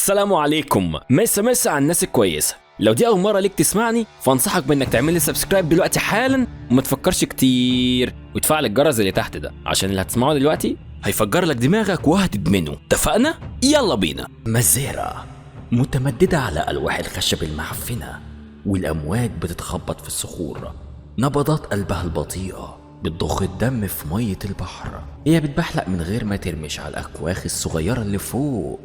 السلام عليكم. مسا على الناس الكويسة. لو دي أول مرة ليك تسمعني فانصحك بأنك تعمل لي سبسكرايب دلوقتي حالا وما تفكرش كتير وتفعل الجرس اللي تحت ده عشان اللي هتسمعه دلوقتي هيفجر لك دماغك وهتدمنه. اتفقنا؟ يلا بينا. مزارة متمددة على ألواح الخشب المعفنة والأمواج بتتخبط في الصخور. نبضات قلبها البطيئة بتضخ الدم في مية البحر. هي بتبحلق من غير ما ترمش على الأكواخ الصغيرة اللي فوق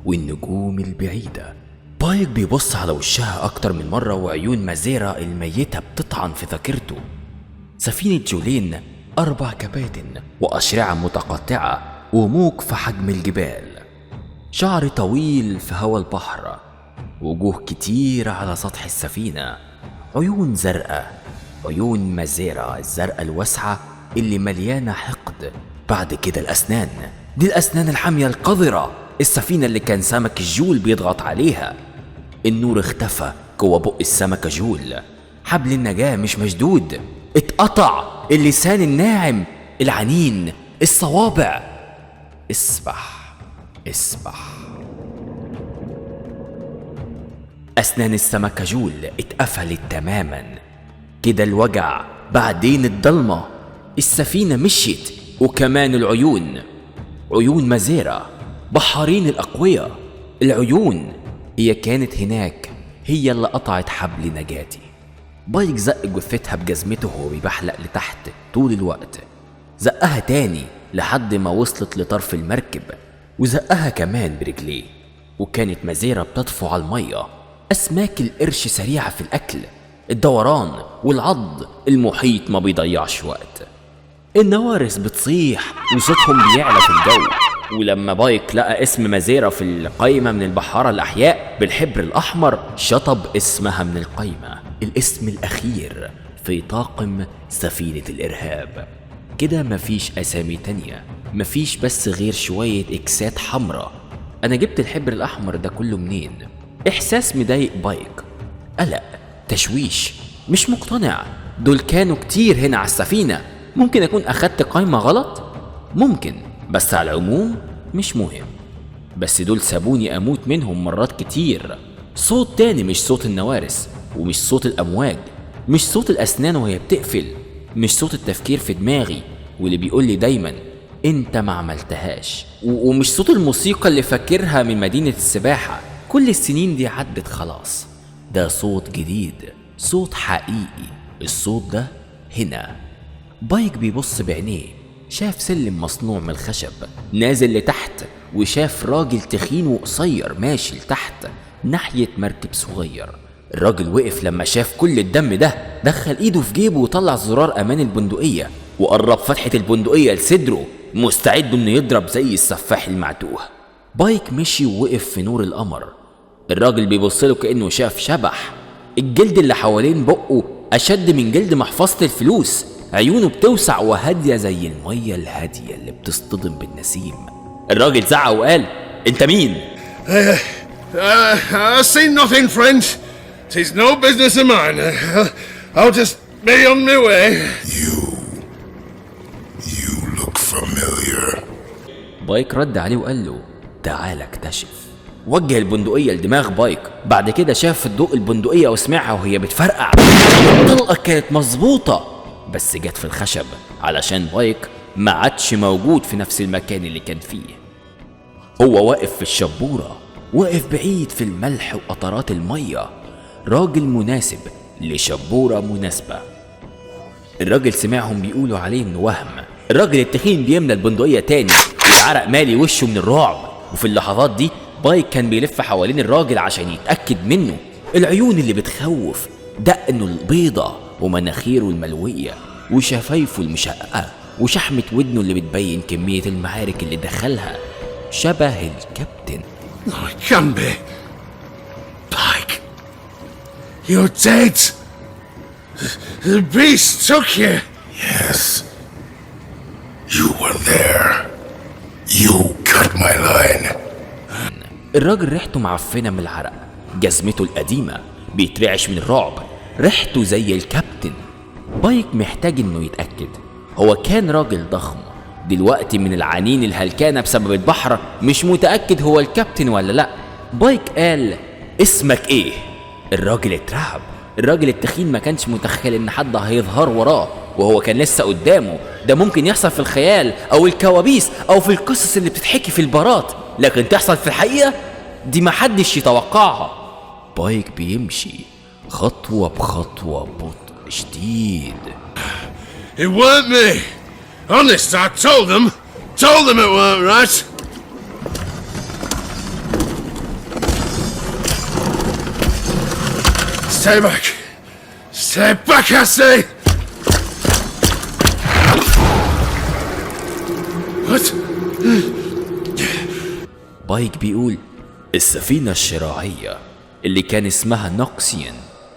والنجوم البعيدة. بايك بيبص على وشها أكتر من مرة وعيون مزارة الميتة بتطعن في ذاكرته. سفينة جولين 4 كباتن وأشرعة متقطعة وموج في حجم الجبال. شعر طويل في هوا البحر. وجوه كتير على سطح السفينة. عيون زرقاء، عيون مزارة الزرقاء الواسعة اللي مليانة حقد. بعد كده الأسنان، دي الأسنان الحامية القذرة، السفينة اللي كان سمك الجول بيضغط عليها. النور اختفى جوه بق السمكة جول. حبل النجاة مش مشدود، اتقطع. اللسان الناعم، العنين، الصوابع. اسبح اسبح. أسنان السمكة جول اتقفلت تماما. كده الوجع، بعدين الضلمة. السفينة مشيت وكمان العيون. عيون مزارة، بحارين الأقوياء. العيون هي كانت هناك، هي اللي قطعت حبل نجاتي. بايك زق جثتها بجزمته وهو بيبحلق لتحت طول الوقت. زقها تاني لحد ما وصلت لطرف المركب وزقها كمان برجليه. وكانت مزارة بتطفو على المية. أسماك القرش سريعة في الأكل، الدوران والعض. المحيط ما بيضيعش وقت. النوارس بتصيح وصوتهم بيعلى في الجو. ولما بايك لقى اسم مزارة في القايمة من البحارة الأحياء بالحبر الأحمر شطب اسمها من القايمة، الاسم الأخير في طاقم سفينة الإرهاب. كده مفيش أسامي تانية، مفيش بس غير شوية إكسات حمراء. أنا جبت الحبر الأحمر ده كله منين؟ إحساس مضايق بايك، قلق، تشويش. مش مقتنع. دول كانوا كتير هنا على السفينة. ممكن أكون أخدت قايمة غلط؟ ممكن، بس على العموم مش مهم. بس دول سابوني أموت منهم مرات كتير. صوت تاني مش صوت النوارس، ومش صوت الأمواج، مش صوت الأسنان وهي بتقفل، مش صوت التفكير في دماغي واللي بيقولي دايما انت ما عملتهاش، ومش صوت الموسيقى اللي فاكرها من مدينة السباحة. كل السنين دي عدت خلاص. ده صوت جديد، صوت حقيقي. الصوت ده هنا. بايك بيبص بعينيه، شاف سلم مصنوع من الخشب نازل لتحت، وشاف راجل تخين وقصير ماشي لتحت ناحية مركب صغير. الراجل وقف لما شاف كل الدم ده، دخل ايده في جيبه وطلع زرار امان البندقية وقرب فتحة البندقية لصدره مستعد انه يضرب زي السفاح المعتوه. بايك مشي ووقف في نور القمر. الراجل بيبصله كأنه شاف شبح. الجلد اللي حوالين بقه أشد من جلد محفظة الفلوس. عيونه بتوسع وهادية زي المية الهادية اللي بتصطدم بالنسيم. الراجل زعق وقال انت مين؟ I see nothing, friend. 'Tis no business of mine. I'll just be on my way. You look familiar. بايك رد عليه وقال له تعال اكتشف. وجه البندقية لدماغ بايك. بعد كده شاف الضوء البندقية وسمعها وهي بتفرقع. الطلقة كانت مظبوطة بس جت في الخشب علشان بايك ما عادش موجود في نفس المكان اللي كان فيه. هو واقف في الشبورة، واقف بعيد في الملح وقطرات المية. راجل مناسب لشبورة مناسبة. الراجل سمعهم بيقولوا عليه انه وهم. الراجل التخين بيملى البندقية تاني والعرق مالي وشه من الرعب. وفي اللحظات دي بايك كان بيلف حوالين الراجل عشان يتأكد منه. العيون اللي بتخوف، دقنه البيضة ومناخيره الملوية وشفايفه المشققة وشحمة ودنه اللي بتبين كمية المعارك اللي دخلها. شبه الكابتن. I can't be. Pike, you're dead. The beast took you. Yes. You were there. You cut my line. الراجل ريحته معفنة من العرق. جزمته القديمة بيترعش من الرعب. ريحته زي الكابتن. بايك محتاج انه يتأكد. هو كان راجل ضخم دلوقتي من العنين الهلكانة بسبب البحر. مش متأكد هو الكابتن ولا لا. بايك قال اسمك ايه؟ الراجل اترعب. الراجل التخين ما كانش متخيل ان حد هيظهر وراه، وهو كان لسه قدامه. ده ممكن يحصل في الخيال او الكوابيس او في القصص اللي بتتحكي في البارات، لكن تحصل في الحقيقة دي محدش يتوقعها. بايك بيمشي خطوة بخطوة ببطء شديد. It weren't me. Honest, I told them it weren't right. Stay back. Stay back, I say. What? بايك بيقول السفينة الشراعية اللي كان اسمها نوكسيان،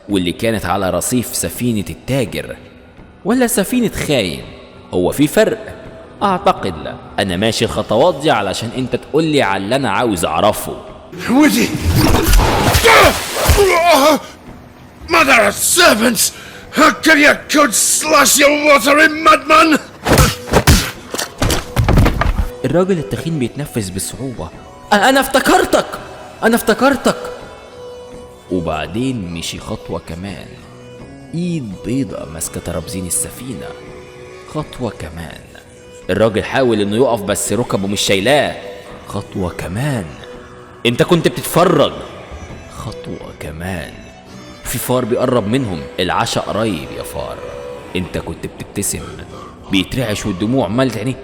واللي كانت على رصيف سفينة التاجر، ولا سفينة خاين؟ هو في فرق؟ اعتقد لا. انا ماشي الخطوات دي علشان انت تقولي على اللي انا عاوز اعرفه. Woody! Mother of servants! How can you could slash your watering madman? الراجل التخين بيتنفس بصعوبة. انا افتكرتك. وبعدين مشي خطوة كمان، ايد بيضة ماسكة ترابزين السفينة. خطوة كمان، الراجل حاول انه يقف بس ركبه مش شايلاه. خطوة كمان، انت كنت بتتفرج. خطوة كمان، في فار بيقرب منهم. العشاء قريب يا فار. انت كنت بتبتسم، بيترعش والدموع ملت عينيه.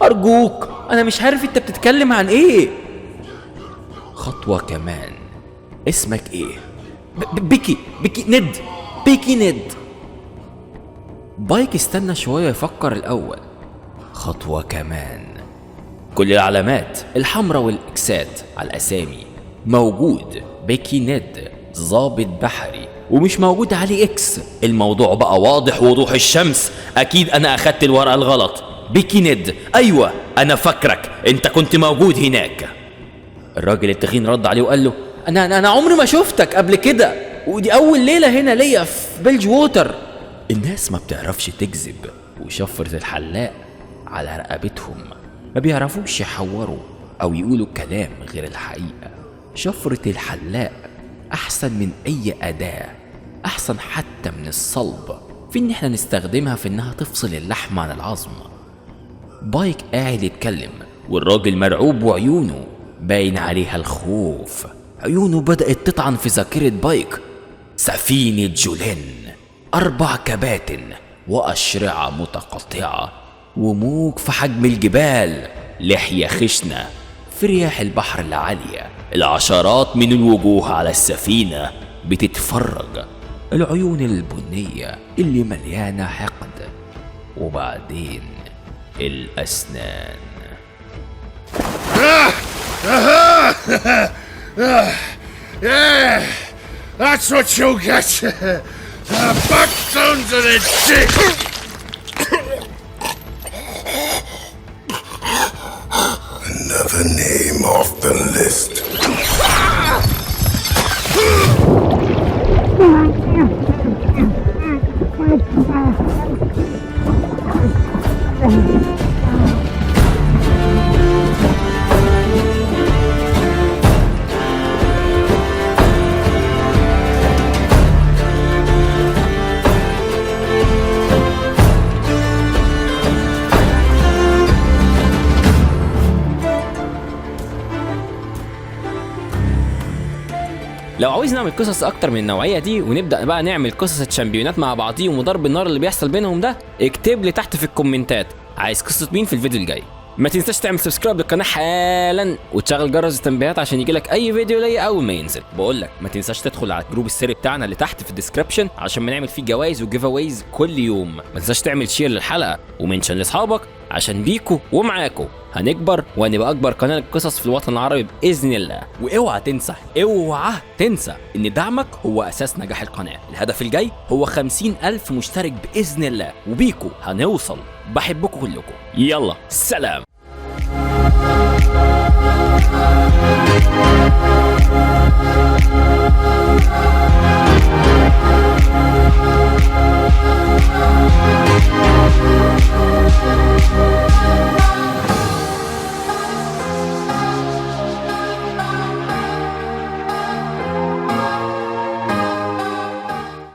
ارجوك انا مش عارف انت بتتكلم عن ايه. خطوة كمان، اسمك ايه؟ بيكي ند. بايك استنى شوية يفكر الأول. خطوة كمان، كل العلامات الحمراء والإكسات على الأسامي موجود. بيكي ند ضابط بحري، ومش موجود عليه إكس. الموضوع بقى واضح وضوح الشمس. أكيد أنا أخدت الورقة الغلط. بيكي ند، أيوة أنا فاكرك، أنت كنت موجود هناك. الراجل التخين رد عليه وقال له أنا عمري ما شفتك قبل كده، ودي أول ليلة هنا ليا في بيلج ووتر. الناس ما بتعرفش تكذب، وشفرة الحلاق على رقبتهم ما بيعرفوش يحوروا أو يقولوا كلام غير الحقيقة. شفرة الحلاق أحسن من أي أداة، أحسن حتى من الصلب في إن احنا نستخدمها في إنها تفصل اللحم عن العظم. بايك قاعد يتكلم والراجل مرعوب، وعيونه باين عليها الخوف. عيونه بدأت تطعن في ذاكرة بايك. سفينة جولين، 4 كباتن وأشرعة متقطعة، وموج في حجم الجبال، لحية خشنة في رياح البحر العالية. العشرات من الوجوه على السفينة بتتفرج، العيون البنية اللي مليانة حقد، وبعدين الأسنان. Yeah, that's what you get. Backstones of the dick. Another name off the list. لو عاوز نعمل قصص اكتر من النوعيه دي، ونبدا بقى نعمل قصص الشامبيونات مع بعضيهم وضرب النار اللي بيحصل بينهم ده، اكتب لي تحت في الكومنتات عايز قصه مين في الفيديو الجاي. ما تنساش تعمل سبسكرايب للقناه حالا، وتشغل جرس التنبيهات عشان يجيلك اي فيديو ليا اول ما ينزل. بقول لك ما تنساش تدخل على الجروب السري بتاعنا اللي تحت في الديسكربشن عشان بنعمل فيه جوائز وجيف اويز كل يوم. ما تنساش تعمل شير للحلقه ومنشن لاصحابك، عشان بيكو ومعاكو هنكبر وهنبقى اكبر قناه قصص في الوطن العربي باذن الله. واوعى تنسى ان دعمك هو اساس نجاح القناه. الهدف الجاي هو 50,000 مشترك باذن الله، وبيكو هنوصل. بحبكم كلكم، يلا سلام.